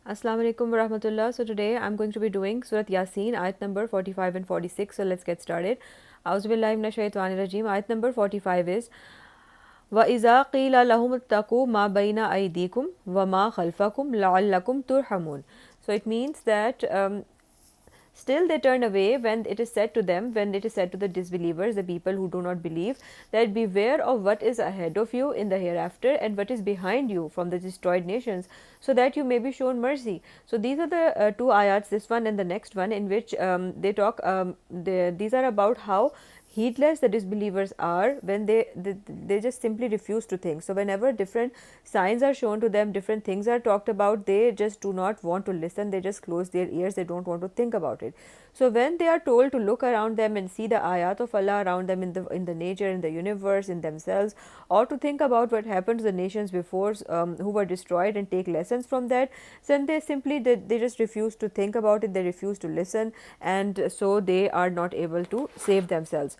Assalamu alaikum wa rahmatullah. So today I'm going to be doing Surah Yasin, ayat number 45 and 46. So let's get started. Auzubillahi minash shaitanir rajim. Ayat number 45 is وَإِذَا قِيلَ لَهُمُ اتَّقُوا مَا بَيْنَ أَيْدِيكُمْ وَمَا خَلْفَكُمْ لَعَلَّكُمْ تُرْحَمُونَ. So it means that still they turn away when it is said to them, when it is said to the disbelievers, the people who do not believe, that beware of what is ahead of you in the hereafter and what is behind you from the destroyed nations, so that you may be shown mercy. So these are the two ayats, this one and the next one, in which they talk, these are about how heedless the disbelievers are when they just simply refuse to think. So whenever different signs are shown to them, different things are talked about, they just do not want to listen, they just close their ears, they don't want to think about it. So when they are told to look around them and see the ayat of Allah around them in the nature, in the universe, in themselves, or to think about what happened to the nations before, who were destroyed, and take lessons from that, then they just refuse to think about it, they refuse to listen, and so they are not able to save themselves.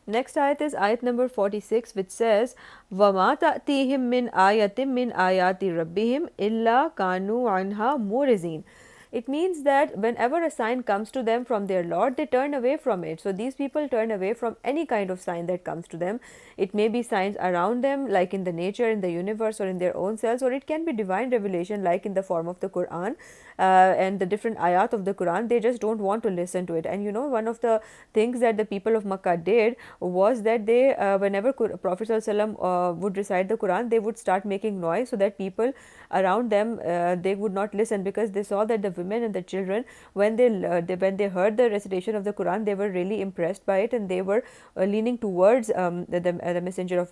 Next ayat is ayat number 46, which says, وَمَا تَأْتِيهِم مِّنْ آيَةٍ مِّنْ آيَاتِ رَبِّهِمْ إِلَّا كَانُوا عَنْهَا مُعْرِضِينَ. It means that whenever a sign comes to them from their Lord, they turn away from it. So these people turn away from any kind of sign that comes to them. It may be signs around them, like in the nature, in the universe, or in their own selves, or it can be divine revelation, like in the form of the Quran and the different ayat of the Quran. They just don't want to listen to it. And you know, one of the things that the people of Makkah did was that they, whenever Prophet ﷺ would recite the Quran, they would start making noise so that people around them, they would not listen, because they saw that the women and the children, when they heard the recitation of the Quran, they were really impressed by it, and they were leaning towards the messenger of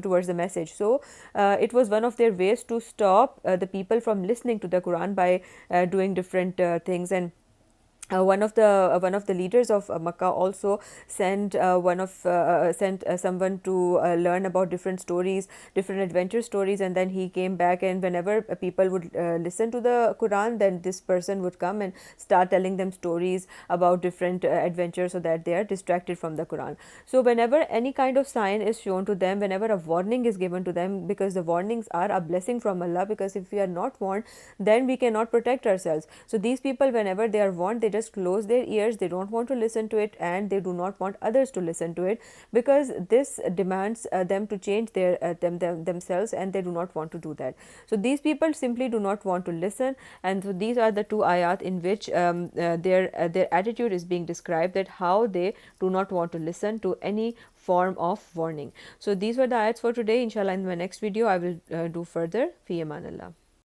towards the message. So it was one of their ways to stop the people from listening to the Quran by doing different things. And one of the leaders of Makkah also sent someone to learn about different stories, different adventure stories, and then he came back, and whenever people would listen to the Quran, then this person would come and start telling them stories about different adventures, so that they are distracted from the Quran. So whenever any kind of sign is shown to them, whenever a warning is given to them, because the warnings are a blessing from Allah, because if we are not warned, then we cannot protect ourselves. So these people, whenever they are warned, they just close their ears, they don't want to listen to it, and they do not want others to listen to it, because this demands them to change themselves, and they do not want to do that. So these people simply do not want to listen, and so these are the two ayat in which their attitude is being described, that how they do not want to listen to any form of warning. So these were the ayats for today. Inshallah, in my next video I will do further. Fi aman Allah.